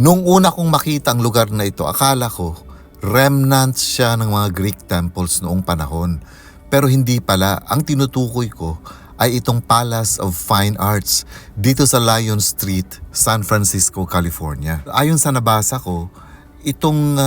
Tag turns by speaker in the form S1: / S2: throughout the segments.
S1: Nung una kong makita ang lugar na ito, akala ko remnants siya ng mga Greek temples noong panahon. Pero hindi pala, ang tinutukoy ko ay itong Palace of Fine Arts dito sa Lion Street, San Francisco, California. Ayon sa nabasa ko, itong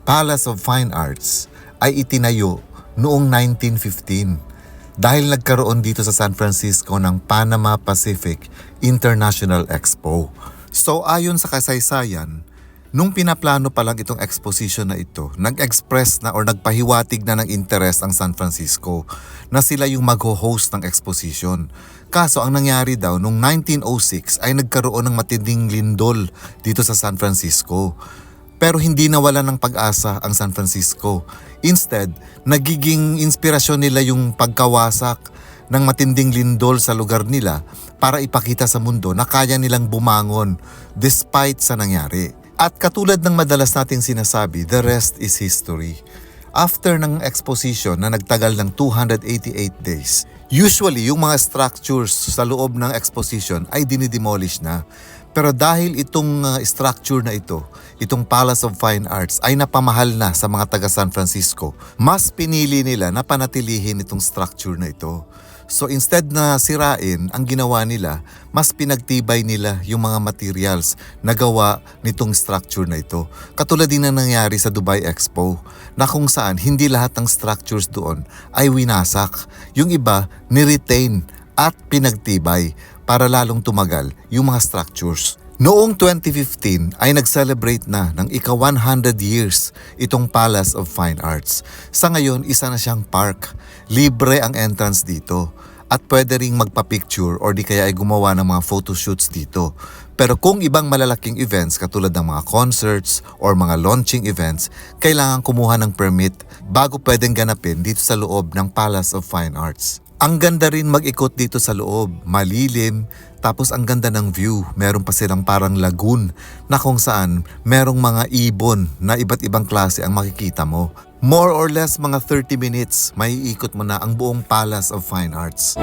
S1: Palace of Fine Arts ay itinayo noong 1915 dahil nagkaroon dito sa San Francisco ng Panama Pacific International Expo. So ayon sa kasaysayan, nung pinaplano pa lang itong exposition na ito, nag-express na or nagpahiwatig na ng interest ang San Francisco na sila yung mag-host ng exposition. Kaso ang nangyari daw, nung 1906 ay nagkaroon ng matinding lindol dito sa San Francisco. Pero hindi nawala ng pag-asa ang San Francisco. Instead, nagiging inspirasyon nila yung pagkawasak ng matinding lindol sa lugar nila para ipakita sa mundo na kaya nilang bumangon despite sa nangyari. At katulad ng madalas nating sinasabi, the rest is history. After ng exposition na nagtagal ng 288 days, usually yung mga structures sa loob ng exposition ay dinidemolish na. Pero dahil itong structure na ito, itong Palace of Fine Arts ay napamahal na sa mga taga San Francisco, mas pinili nila na panatilihin itong structure na ito. So instead na sirain, ang ginawa nila, mas pinagtibay nila yung mga materials na gawa nitong structure na ito. Katulad din na nangyari sa Dubai Expo, na kung saan hindi lahat ng structures doon ay winasak. Yung iba, niretain at pinagtibay para lalong tumagal yung mga structures. Noong 2015 ay nag-celebrate na ng ika-100 years itong Palace of Fine Arts. Sa ngayon, isa na siyang park. Libre ang entrance dito at pwede ring magpa-picture or di kaya ay gumawa ng mga photoshoots dito. Pero kung ibang malalaking events katulad ng mga concerts or mga launching events, kailangan kumuha ng permit bago pwedeng ganapin dito sa loob ng Palace of Fine Arts. Ang ganda rin mag-ikot dito sa loob, malilim, tapos ang ganda ng view. Meron pa silang parang lagoon na kung saan merong mga ibon na iba't ibang klase ang makikita mo. More or less mga 30 minutes, may ikot mo na ang buong Palace of Fine Arts.